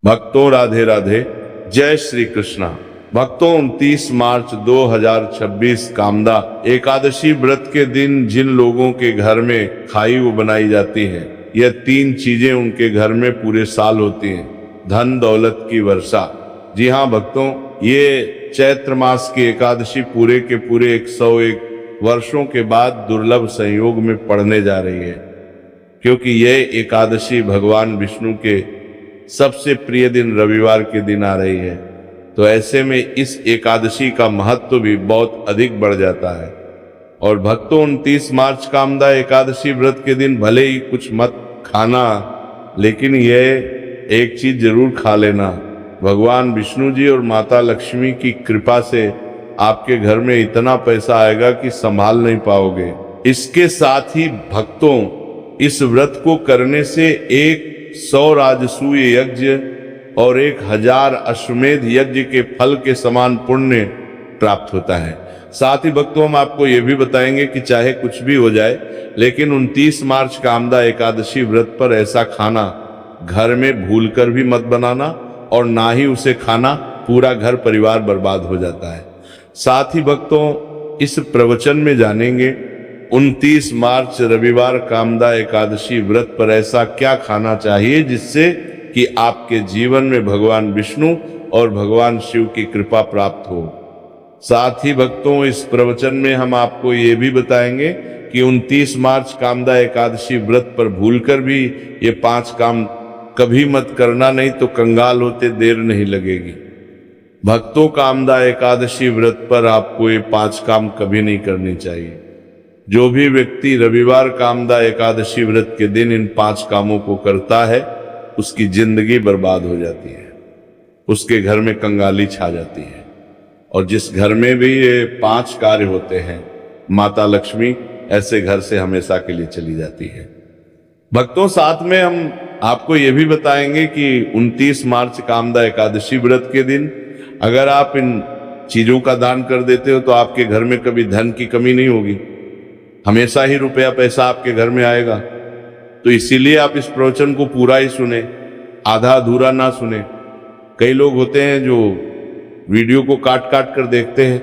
भक्तों राधे राधे, जय श्री कृष्णा। भक्तों 29 मार्च 2026 कामदा एकादशी व्रत के दिन जिन लोगों के घर में खाई वो बनाई जाती है, यह 3 चीजें उनके घर में पूरे साल होती हैं। धन दौलत की वर्षा। जी हाँ भक्तों, ये चैत्र मास की एकादशी पूरे के पूरे 101 वर्षों के बाद दुर्लभ संयोग में पड़ने जा रही है, क्योंकि यह एकादशी भगवान विष्णु के सबसे प्रिय दिन रविवार के दिन आ रही है। तो ऐसे में इस एकादशी का महत्व भी बहुत अधिक बढ़ जाता है। और भक्तों 29 मार्च कामदा एकादशी व्रत के दिन भले ही कुछ मत खाना, लेकिन यह एक चीज जरूर खा लेना। भगवान विष्णु जी और माता लक्ष्मी की कृपा से आपके घर में इतना पैसा आएगा कि संभाल नहीं पाओगे। इसके साथ ही भक्तों, इस व्रत को करने से 100 राजसूय यज्ञ और 1000 अश्वमेध यज्ञ के फल के समान पुण्य प्राप्त होता है। साथ ही भक्तों, हम आपको यह भी बताएंगे कि चाहे कुछ भी हो जाए, लेकिन 29 मार्च कामदा एकादशी व्रत पर ऐसा खाना घर में भूलकर भी मत बनाना, और ना ही उसे खाना, पूरा घर परिवार बर्बाद हो जाता है। साथ ही भक्तों, इस प्रवचन में जानेंगे 29 मार्च रविवार कामदा एकादशी व्रत पर ऐसा क्या खाना चाहिए जिससे कि आपके जीवन में भगवान विष्णु और भगवान शिव की कृपा प्राप्त हो। साथ ही भक्तों, इस प्रवचन में हम आपको ये भी बताएंगे कि 29 मार्च कामदा एकादशी व्रत पर भूलकर भी ये 5 काम कभी मत करना, नहीं तो कंगाल होते देर नहीं लगेगी। भक्तों, कामदा एकादशी व्रत पर आपको ये 5 काम कभी नहीं करनी चाहिए। जो भी व्यक्ति रविवार कामदा एकादशी व्रत के दिन इन 5 कामों को करता है, उसकी जिंदगी बर्बाद हो जाती है, उसके घर में कंगाली छा जाती है। और जिस घर में भी ये 5 कार्य होते हैं, माता लक्ष्मी ऐसे घर से हमेशा के लिए चली जाती है। भक्तों, साथ में हम आपको ये भी बताएंगे कि 29 मार्च कामदा एकादशी व्रत के दिन अगर आप इन चीजों का दान कर देते हो तो आपके घर में कभी धन की कमी नहीं होगी, हमेशा ही रुपया पैसा आपके घर में आएगा। तो इसीलिए आप इस प्रवचन को पूरा ही सुने, आधा अधूरा ना सुने। कई लोग होते हैं जो वीडियो को काट काट कर देखते हैं,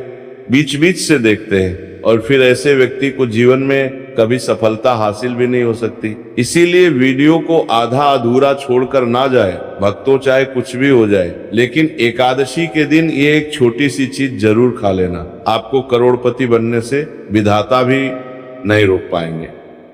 बीच बीच से देखते हैं, और फिर ऐसे व्यक्ति को जीवन में कभी सफलता हासिल भी नहीं हो सकती। इसीलिए वीडियो को आधा अधूरा छोड़कर ना जाए भक्तों, चाहे कुछ भी हो जाए, लेकिन एकादशी के दिन ये एक छोटी सी चीज जरूर खा लेना। आपको करोड़पति बनने से विधाता भी नहीं रोक पाएंगे,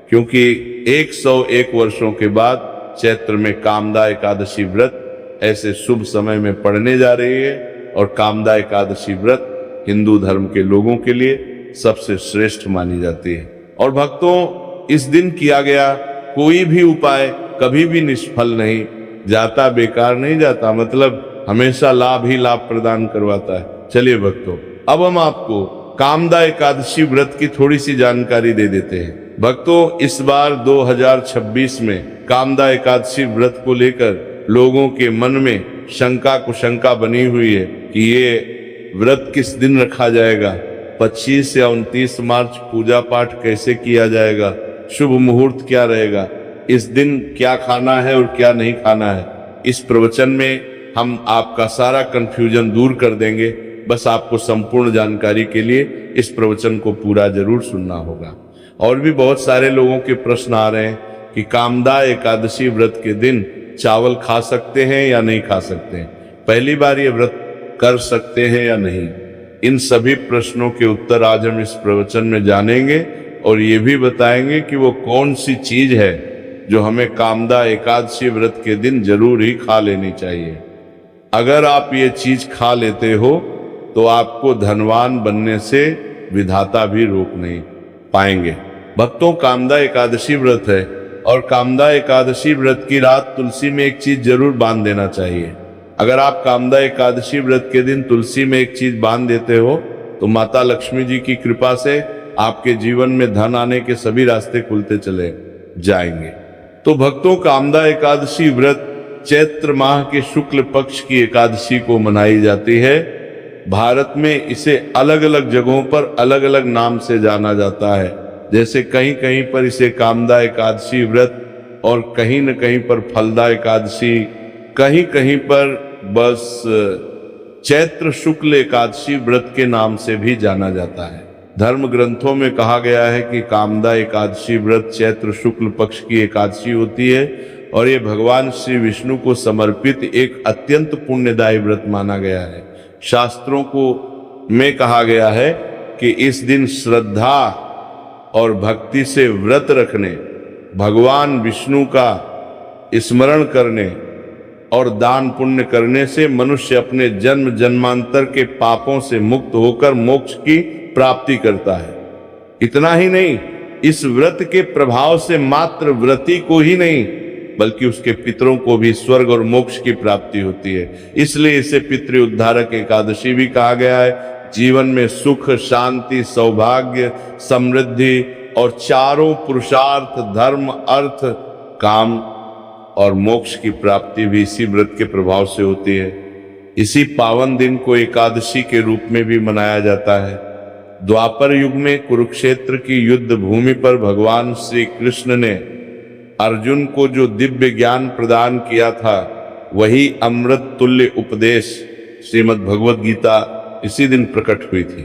क्योंकि 101 वर्षों के बाद चैत्र में कामदा एकादशी व्रत ऐसे शुभ समय में पड़ने जा रही है। और कामदा एकादशी व्रत हिंदू धर्म के लोगों के लिए सबसे श्रेष्ठ मानी जाती है। और भक्तों, इस दिन किया गया कोई भी उपाय कभी भी निष्फल नहीं जाता, बेकार नहीं जाता, मतलब हमेशा लाभ ही लाभ प्रदान करवाता है। चलिए भक्तों, अब हम आपको कामदा एकादशी व्रत की थोड़ी सी जानकारी दे देते हैं। भक्तों, इस बार 2026 में कामदा एकादशी व्रत को लेकर लोगों के मन में शंका कुशंका बनी हुई है कि ये व्रत किस दिन रखा जाएगा, 25 या 29 मार्च पूजा पाठ कैसे किया जाएगा, शुभ मुहूर्त क्या रहेगा, इस दिन क्या खाना है और क्या नहीं खाना है। इस प्रवचन में हम आपका सारा कंफ्यूजन दूर कर देंगे। बस आपको संपूर्ण जानकारी के लिए इस प्रवचन को पूरा जरूर सुनना होगा। और भी बहुत सारे लोगों के प्रश्न आ रहे हैं कि कामदा एकादशी व्रत के दिन चावल खा सकते हैं या नहीं खा सकते हैं, पहली बार ये व्रत कर सकते हैं या नहीं। इन सभी प्रश्नों के उत्तर आज हम इस प्रवचन में जानेंगे, और ये भी बताएंगे कि वो कौन सी चीज है जो हमें कामदा एकादशी व्रत के दिन जरूर ही खा लेनी चाहिए। अगर आप ये चीज खा लेते हो तो आपको धनवान बनने से विधाता भी रोक नहीं पाएंगे। भक्तों, कामदा एकादशी व्रत है, और कामदा एकादशी व्रत की रात तुलसी में एक चीज जरूर बांध देना चाहिए। अगर आप कामदा एकादशी व्रत के दिन तुलसी में एक चीज बांध देते हो तो माता लक्ष्मी जी की कृपा से आपके जीवन में धन आने के सभी रास्ते खुलते चले जाएंगे। तो भक्तों, कामदा एकादशी व्रत चैत्र माह के शुक्ल पक्ष की एकादशी को मनाई जाती है। भारत में इसे अलग अलग जगहों पर अलग अलग नाम से जाना जाता है। जैसे कहीं कहीं पर इसे कामदा एकादशी व्रत और कहीं न कहीं पर फलदा एकादशी कहीं कहीं पर बस चैत्र शुक्ल एकादशी व्रत के नाम से भी जाना जाता है। धर्म ग्रंथों में कहा गया है कि कामदा एकादशी व्रत चैत्र शुक्ल पक्ष की एकादशी होती है और ये भगवान श्री विष्णु को समर्पित एक अत्यंत पुण्यदायी व्रत माना गया है। शास्त्रों को में कहा गया है कि इस दिन श्रद्धा और भक्ति से व्रत रखने, भगवान विष्णु का स्मरण करने और दान पुण्य करने से मनुष्य अपने जन्म जन्मांतर के पापों से मुक्त होकर मोक्ष की प्राप्ति करता है। इतना ही नहीं, इस व्रत के प्रभाव से मात्र व्रती को ही नहीं बल्कि उसके पितरों को भी स्वर्ग और मोक्ष की प्राप्ति होती है। इसलिए इसे पितृ उद्धारक एकादशी भी कहा गया है। जीवन में सुख, शांति, सौभाग्य, समृद्धि और चारों पुरुषार्थ धर्म, अर्थ, काम और मोक्ष की प्राप्ति भी इसी व्रत के प्रभाव से होती है। इसी पावन दिन को एकादशी के रूप में भी मनाया जाता है। द्वापर युग में कुरुक्षेत्र की युद्ध भूमि पर भगवान श्री कृष्ण ने अर्जुन को जो दिव्य ज्ञान प्रदान किया था, वही अमृत तुल्य उपदेश श्रीमद् भगवद गीता इसी दिन प्रकट हुई थी।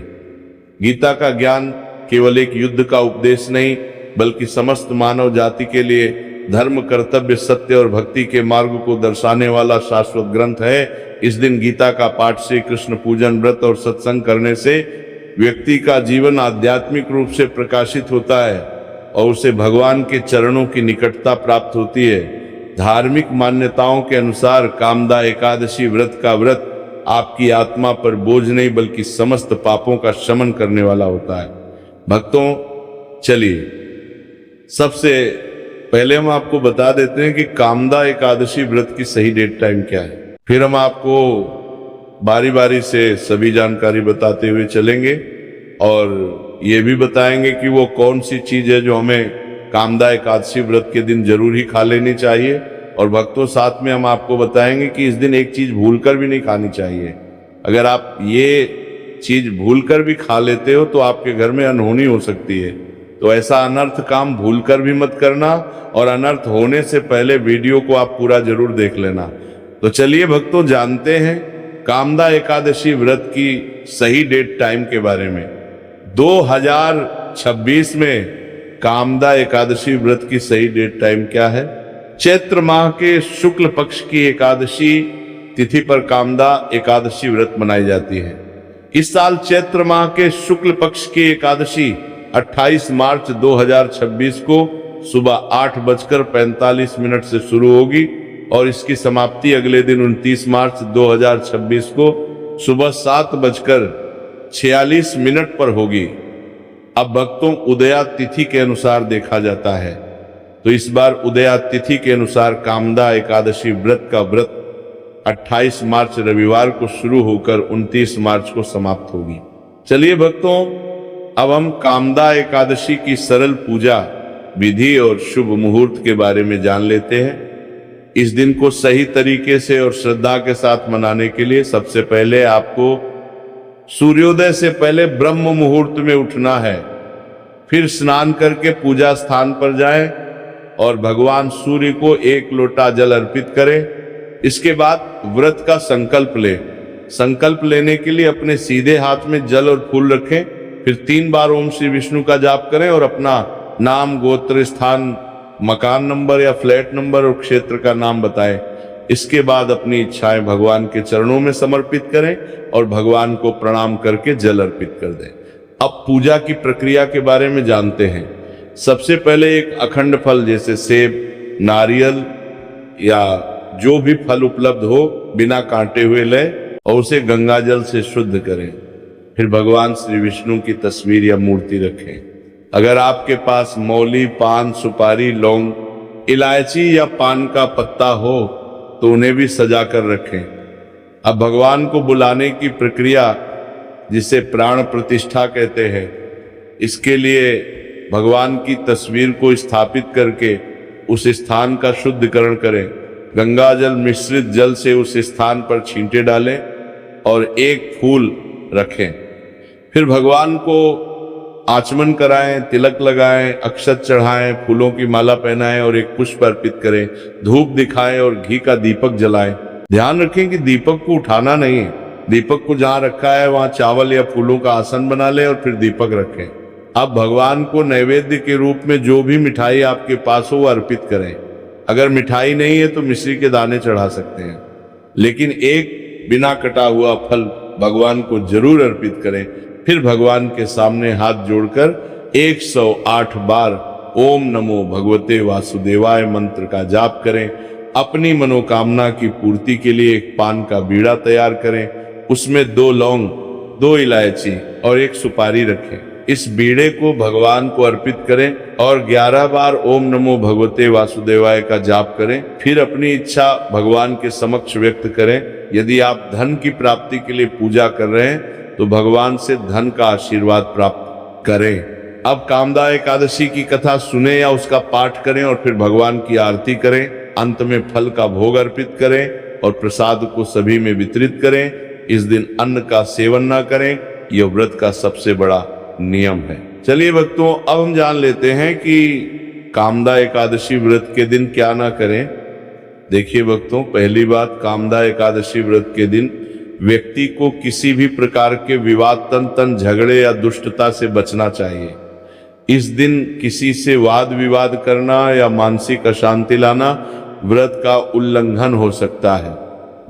गीता का ज्ञान केवल एक युद्ध का उपदेश नहीं बल्कि समस्त मानव जाति के लिए धर्म, कर्तव्य, सत्य और भक्ति के मार्ग को दर्शाने वाला शाश्वत ग्रंथ है। इस दिन गीता का पाठ से कृष्ण पूजन, व्रत और सत्संग करने से व्यक्ति का जीवन आध्यात्मिक रूप से प्रकाशित होता है और उसे भगवान के चरणों की निकटता प्राप्त होती है। धार्मिक मान्यताओं के अनुसार कामदा एकादशी व्रत का व्रत आपकी आत्मा पर बोझ नहीं बल्कि समस्त पापों का शमन करने वाला होता है। भक्तों, चलिए सबसे पहले हम आपको बता देते हैं कि कामदा एकादशी व्रत की सही डेट टाइम क्या है। फिर हम आपको बारी बारी से सभी जानकारी बताते हुए चलेंगे और ये भी बताएंगे कि वो कौन सी चीज है जो हमें कामदा एकादशी व्रत के दिन जरूर ही खा लेनी चाहिए। और भक्तों, साथ में हम आपको बताएंगे कि इस दिन एक चीज भूलकर भी नहीं खानी चाहिए। अगर आप ये चीज भूलकर भी खा लेते हो तो आपके घर में अनहोनी हो सकती है। तो ऐसा अनर्थ काम भूलकर भी मत करना और अनर्थ होने से पहले वीडियो को आप पूरा जरूर देख लेना। तो चलिए भक्तों, जानते हैं कामदा एकादशी व्रत की सही डेट टाइम के बारे में। 2026 में कामदा एकादशी व्रत की सही डेट टाइम क्या है? चैत्र माह के शुक्ल पक्ष की एकादशी तिथि पर कामदा एकादशी व्रत मनाई जाती है। इस साल चैत्र माह के शुक्ल पक्ष की एकादशी 28 मार्च 2026 को सुबह 8:45 से शुरू होगी और इसकी समाप्ति अगले दिन 29 मार्च 2026 को सुबह 7:46 पर होगी। अब भक्तों, उदया तिथि के अनुसार देखा जाता है तो इस बार उदया तिथि के अनुसार कामदा एकादशी व्रत का व्रत 28 मार्च रविवार को शुरू होकर 29 मार्च को समाप्त होगी। चलिए भक्तों, अब हम कामदा एकादशी की सरल पूजा विधि और शुभ मुहूर्त के बारे में जान लेते हैं। इस दिन को सही तरीके से और श्रद्धा के साथ मनाने के लिए सबसे पहले आपको सूर्योदय से पहले ब्रह्म मुहूर्त में उठना है। फिर स्नान करके पूजा स्थान पर जाएं और भगवान सूर्य को 1 लोटा जल अर्पित करें। इसके बाद व्रत का संकल्प लें। संकल्प लेने के लिए अपने सीधे हाथ में जल और फूल रखें। फिर 3 बार ओम श्री विष्णु का जाप करें और अपना नाम, गोत्र, स्थान, मकान नंबर या फ्लैट नंबर और क्षेत्र का नाम बताएं। इसके बाद अपनी इच्छाएं भगवान के चरणों में समर्पित करें और भगवान को प्रणाम करके जल अर्पित कर दें। अब पूजा की प्रक्रिया के बारे में जानते हैं। सबसे पहले एक अखंड फल जैसे सेब, नारियल या जो भी फल उपलब्ध हो बिना काटे हुए लें और उसे गंगा जल से शुद्ध करें। फिर भगवान श्री विष्णु की तस्वीर या मूर्ति रखें। अगर आपके पास मौली, पान, सुपारी, लौंग, इलायची या पान का पत्ता हो तो उन्हें भी सजा कर रखें। अब भगवान को बुलाने की प्रक्रिया, जिसे प्राण प्रतिष्ठा कहते हैं, इसके लिए भगवान की तस्वीर को स्थापित करके उस स्थान का शुद्धिकरण करें। गंगा जल मिश्रित जल से उस स्थान पर छींटे डालें और एक फूल रखें। फिर भगवान को आचमन कराएं, तिलक लगाएं, अक्षत चढ़ाएं, फूलों की माला पहनाएं और एक पुष्प अर्पित करें। धूप दिखाएं और घी का दीपक जलाएं। ध्यान रखें कि दीपक को उठाना नहीं है। दीपक को जहां रखा है वहां चावल या फूलों का आसन बना ले और फिर दीपक रखें। अब भगवान को नैवेद्य के रूप में जो भी मिठाई आपके पास हो वो अर्पित करें। अगर मिठाई नहीं है तो मिश्री के दाने चढ़ा सकते हैं, लेकिन एक बिना कटा हुआ फल भगवान को जरूर अर्पित करें। फिर भगवान के सामने हाथ जोड़कर 108 बार ओम नमो भगवते वासुदेवाय मंत्र का जाप करें। अपनी मनोकामना की पूर्ति के लिए एक पान का बीड़ा तैयार करें, उसमें 2 लौंग, 2 इलायची और 1 सुपारी रखें। इस बीड़े को भगवान को अर्पित करें और 11 बार ओम नमो भगवते वासुदेवाय का जाप करें। फिर अपनी इच्छा भगवान के समक्ष व्यक्त करें। यदि आप धन की प्राप्ति के लिए पूजा कर रहे हैं तो भगवान से धन का आशीर्वाद प्राप्त करें। अब कामदा एकादशी की कथा सुने या उसका पाठ करें और फिर भगवान की आरती करें। अंत में फल का भोग अर्पित करें और प्रसाद को सभी में वितरित करें। इस दिन अन्न का सेवन ना करें, यह व्रत का सबसे बड़ा नियम है। चलिए भक्तों, अब हम जान लेते हैं कि कामदा एकादशी व्रत के दिन क्या ना करें। देखिए भक्तों, पहली बात, कामदा एकादशी व्रत के दिन व्यक्ति को किसी भी प्रकार के विवाद, तन झगड़े या दुष्टता से बचना चाहिए। इस दिन किसी से वाद विवाद करना या मानसिक अशांति लाना व्रत का उल्लंघन हो सकता है।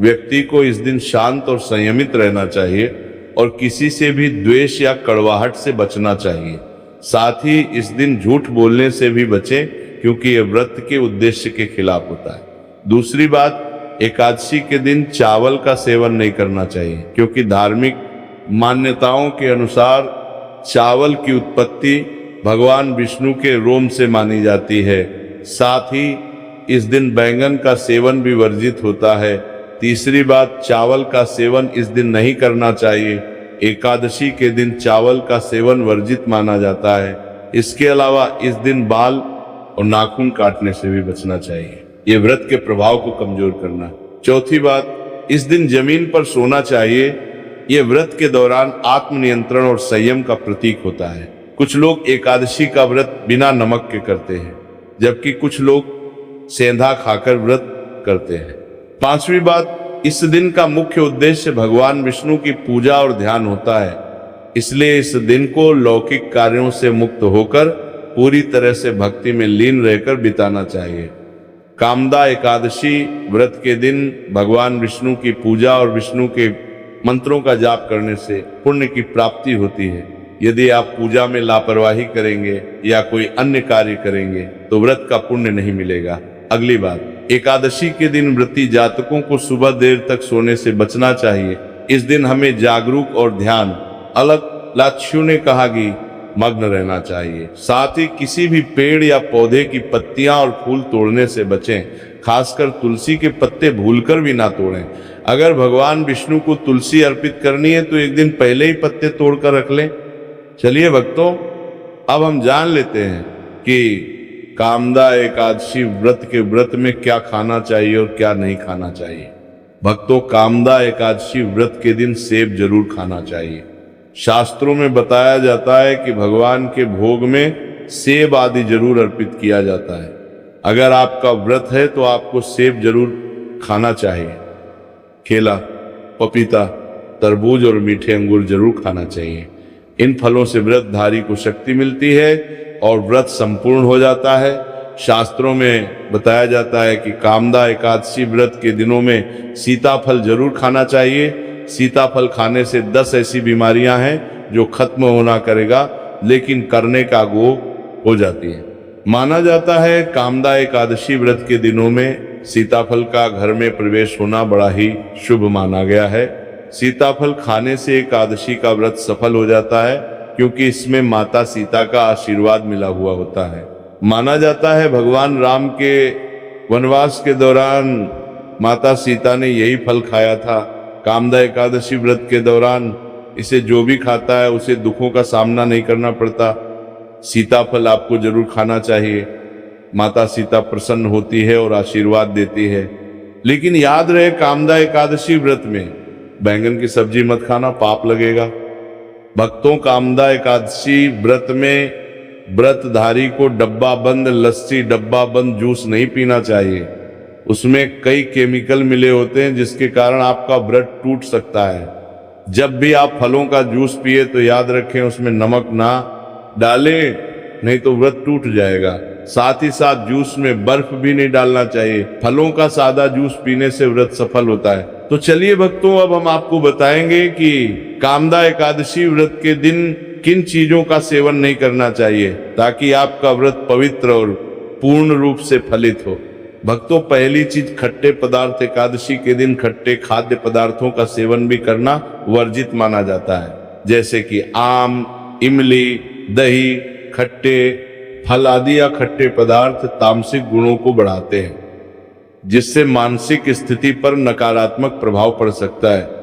व्यक्ति को इस दिन शांत और संयमित रहना चाहिए और किसी से भी द्वेष या कड़वाहट से बचना चाहिए। साथ ही इस दिन झूठ बोलने से भी बचें, क्योंकि यह व्रत के उद्देश्य के खिलाफ होता है। दूसरी बात, एकादशी के दिन चावल का सेवन नहीं करना चाहिए, क्योंकि धार्मिक मान्यताओं के अनुसार चावल की उत्पत्ति भगवान विष्णु के रोम से मानी जाती है। साथ ही इस दिन बैंगन का सेवन भी वर्जित होता है। तीसरी बात, चावल का सेवन इस दिन नहीं करना चाहिए। एकादशी के दिन चावल का सेवन वर्जित माना जाता है। इसके अलावा इस दिन बाल और नाखून काटने से भी बचना चाहिए, ये व्रत के प्रभाव को कमजोर करना। चौथी बात, इस दिन जमीन पर सोना चाहिए। यह व्रत के दौरान आत्मनियंत्रण और संयम का प्रतीक होता है। कुछ लोग एकादशी का व्रत बिना नमक के करते हैं, जबकि कुछ लोग सेंधा खाकर व्रत करते हैं। पांचवी बात, इस दिन का मुख्य उद्देश्य भगवान विष्णु की पूजा और ध्यान होता है, इसलिए इस दिन को लौकिक कार्यों से मुक्त होकर पूरी तरह से भक्ति में लीन रहकर बिताना चाहिए। कामदा एकादशी व्रत के दिन भगवान विष्णु की पूजा और विष्णु के मंत्रों का जाप करने से पुण्य की प्राप्ति होती है। यदि आप पूजा में लापरवाही करेंगे या कोई अन्य कार्य करेंगे तो व्रत का पुण्य नहीं मिलेगा। अगली बात, एकादशी के दिन व्रती जातकों को सुबह देर तक सोने से बचना चाहिए। इस दिन हमें जागरूक और ध्यान अलग लाक्षु ने कहा कि मग्न रहना चाहिए। साथ ही किसी भी पेड़ या पौधे की पत्तियां और फूल तोड़ने से बचें, खासकर तुलसी के पत्ते भूलकर भी ना तोड़ें। अगर भगवान विष्णु को तुलसी अर्पित करनी है तो एक दिन पहले ही पत्ते तोड़कर रख लें। चलिए भक्तों, अब हम जान लेते हैं कि कामदा एकादशी व्रत के व्रत में क्या खाना चाहिए और क्या नहीं खाना चाहिए। भक्तों, कामदा एकादशी व्रत के दिन सेब जरूर खाना चाहिए। शास्त्रों में बताया जाता है कि भगवान के भोग में सेब आदि जरूर अर्पित किया जाता है। अगर आपका व्रत है तो आपको सेब जरूर खाना चाहिए। केला, पपीता, तरबूज और मीठे अंगूर जरूर खाना चाहिए। इन फलों से व्रतधारी को शक्ति मिलती है और व्रत संपूर्ण हो जाता है। शास्त्रों में बताया जाता है कि कामदा एकादशी व्रत के दिनों में सीताफल जरूर खाना चाहिए। सीताफल खाने से 10 ऐसी बीमारियां हैं जो खत्म होना करेगा, लेकिन करने का गो हो जाती है। माना जाता है कामदा एकादशी व्रत के दिनों में सीताफल का घर में प्रवेश होना बड़ा ही शुभ माना गया है। सीताफल खाने से एकादशी का व्रत सफल हो जाता है, क्योंकि इसमें माता सीता का आशीर्वाद मिला हुआ होता है। माना जाता है भगवान राम के वनवास के दौरान माता सीता ने यही फल खाया था। कामदा एकादशी व्रत के दौरान इसे जो भी खाता है उसे दुखों का सामना नहीं करना पड़ता। सीताफल आपको जरूर खाना चाहिए। माता सीता प्रसन्न होती है और आशीर्वाद देती है। लेकिन याद रहे, कामदा एकादशी व्रत में बैंगन की सब्जी मत खाना, पाप लगेगा। भक्तों, कामदा एकादशी व्रत में व्रतधारी को डब्बा बंद लस्सी, डब्बा बंद जूस नहीं पीना चाहिए। उसमें कई केमिकल मिले होते हैं जिसके कारण आपका व्रत टूट सकता है। जब भी आप फलों का जूस पिए तो याद रखें उसमें नमक ना डालें, नहीं तो व्रत टूट जाएगा। साथ ही साथ जूस में बर्फ भी नहीं डालना चाहिए। फलों का सादा जूस पीने से व्रत सफल होता है। तो चलिए भक्तों, अब हम आपको बताएंगे कि कामदा एकादशी व्रत के दिन किन चीजों का सेवन नहीं करना चाहिए ताकि आपका व्रत पवित्र और पूर्ण रूप से फलित हो। भक्तों, पहली चीज, खट्टे पदार्थ। एकादशी के दिन खट्टे खाद्य पदार्थों का सेवन भी करना वर्जित माना जाता है, जैसे कि आम, इमली, दही, खट्टे फल आदि या खट्टे पदार्थ तामसिक गुणों को बढ़ाते हैं, जिससे मानसिक स्थिति पर नकारात्मक प्रभाव पड़ सकता है।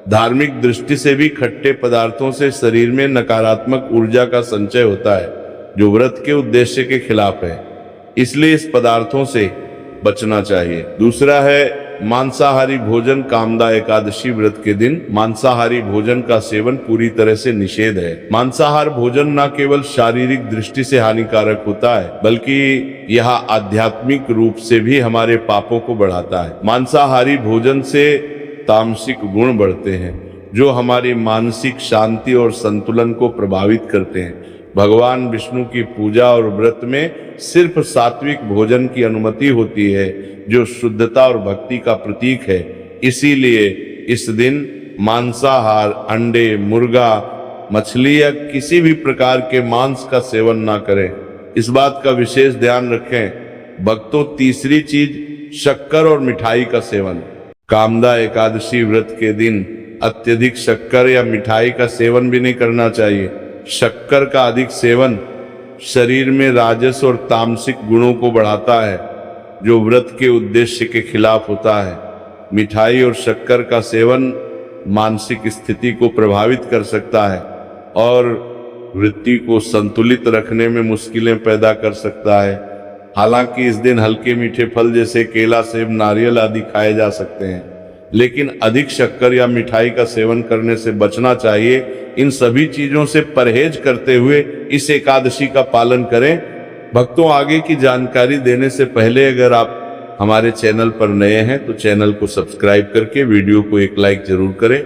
धार्मिक दृष्टि से भी खट्टे पदार्थों से शरीर में नकारात्मक ऊर्जा का संचय होता है, जो व्रत के उद्देश्य के खिलाफ है। इसलिए इस पदार्थों से बचना चाहिए। दूसरा है मांसाहारी भोजन। कामदा एकादशी व्रत के दिन मांसाहारी भोजन का सेवन पूरी तरह से निषेध है। मांसाहार भोजन न केवल शारीरिक दृष्टि से हानिकारक होता है, बल्कि यह आध्यात्मिक रूप से भी हमारे पापों को बढ़ाता है। मांसाहारी भोजन से तामसिक गुण बढ़ते हैं, जो हमारी मानसिक शांति और संतुलन को प्रभावित करते हैं। भगवान विष्णु की पूजा और व्रत में सिर्फ सात्विक भोजन की अनुमति होती है, जो शुद्धता और भक्ति का प्रतीक है। इसीलिए इस दिन मांसाहार, अंडे, मुर्गा, मछली या किसी भी प्रकार के मांस का सेवन ना करें। इस बात का विशेष ध्यान रखें। भक्तों, तीसरी चीज, शक्कर और मिठाई का सेवन। कामदा एकादशी व्रत के दिन अत्यधिक शक्कर या मिठाई का सेवन भी नहीं करना चाहिए। शक्कर का अधिक सेवन शरीर में राजस और तामसिक गुणों को बढ़ाता है, जो व्रत के उद्देश्य के खिलाफ होता है। मिठाई और शक्कर का सेवन मानसिक स्थिति को प्रभावित कर सकता है और वृत्ति को संतुलित रखने में मुश्किलें पैदा कर सकता है। हालांकि इस दिन हल्के मीठे फल जैसे केला, सेब, नारियल आदि खाए जा सकते हैं, लेकिन अधिक शक्कर या मिठाई का सेवन करने से बचना चाहिए। इन सभी चीजों से परहेज करते हुए इस एकादशी का पालन करें। भक्तों, आगे की जानकारी देने से पहले अगर आप हमारे चैनल पर नए हैं तो चैनल को सब्सक्राइब करके वीडियो को एक लाइक जरूर करें।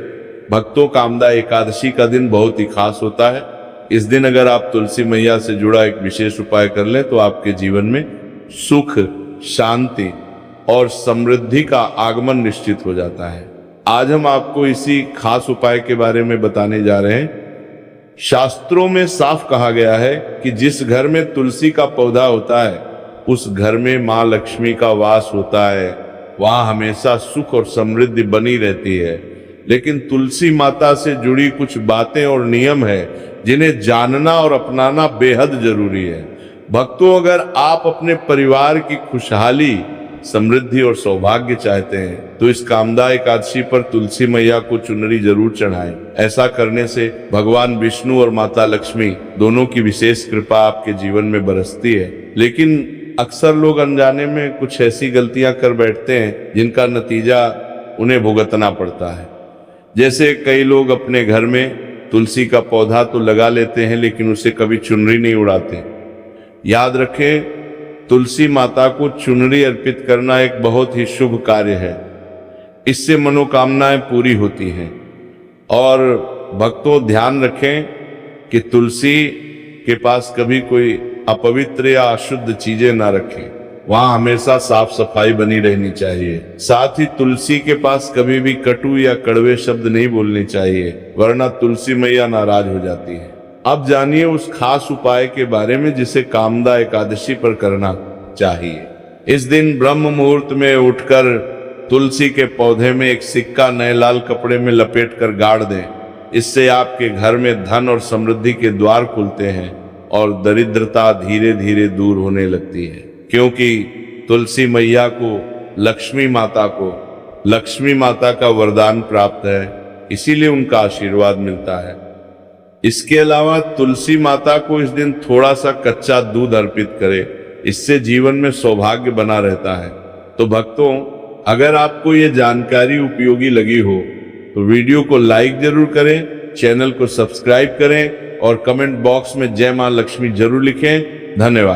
भक्तों, कामदा एकादशी का दिन बहुत ही खास होता है। इस दिन अगर आप तुलसी मैया से जुड़ा एक विशेष उपाय कर लें तो आपके जीवन में सुख, शांति और समृद्धि का आगमन निश्चित हो जाता है। आज हम आपको इसी खास उपाय के बारे में बताने जा रहे हैं। शास्त्रों में साफ कहा गया है कि जिस घर में तुलसी का पौधा होता है उस घर में मां लक्ष्मी का वास होता है, वहां हमेशा सुख और समृद्धि बनी रहती है। लेकिन तुलसी माता से जुड़ी कुछ बातें और नियम है जिन्हें जानना और अपनाना बेहद जरूरी है। भक्तों, अगर आप अपने परिवार की खुशहाली, समृद्धि और सौभाग्य चाहते हैं तो इस कामदा एकादशी पर तुलसी मैया को चुनरी जरूर चढ़ाएं। ऐसा करने से भगवान विष्णु और माता लक्ष्मी दोनों की विशेष कृपा आपके जीवन में बरसती है। लेकिन अक्सर लोग अनजाने में कुछ ऐसी गलतियां कर बैठते हैं जिनका नतीजा उन्हें भुगतना पड़ता है। जैसे कई लोग अपने घर में तुलसी का पौधा तो लगा लेते हैं लेकिन उसे कभी चुनरी नहीं उड़ाते। याद रखें, तुलसी माता को चुनरी अर्पित करना एक बहुत ही शुभ कार्य है। इससे मनोकामनाएं पूरी होती हैं। और भक्तों, ध्यान रखें कि तुलसी के पास कभी कोई अपवित्र या अशुद्ध चीजें ना रखें। वहां हमेशा साफ सफाई बनी रहनी चाहिए। साथ ही तुलसी के पास कभी भी कटु या कड़वे शब्द नहीं बोलने चाहिए, वरना तुलसी मैया नाराज हो जाती है। अब जानिए उस खास उपाय के बारे में जिसे कामदा एकादशी पर करना चाहिए। इस दिन ब्रह्म मुहूर्त में उठकर तुलसी के पौधे में एक सिक्का नए लाल कपड़े में लपेट कर गाड़ दें। इससे आपके घर में धन और समृद्धि के द्वार खुलते हैं और दरिद्रता धीरे धीरे दूर होने लगती है। क्योंकि तुलसी मैया को लक्ष्मी माता का वरदान प्राप्त है, इसीलिए उनका आशीर्वाद मिलता है। इसके अलावा तुलसी माता को इस दिन थोड़ा सा कच्चा दूध अर्पित करें, इससे जीवन में सौभाग्य बना रहता है। तो भक्तों, अगर आपको ये जानकारी उपयोगी लगी हो तो वीडियो को लाइक जरूर करें, चैनल को सब्सक्राइब करें और कमेंट बॉक्स में जय मां लक्ष्मी जरूर लिखें। धन्यवाद।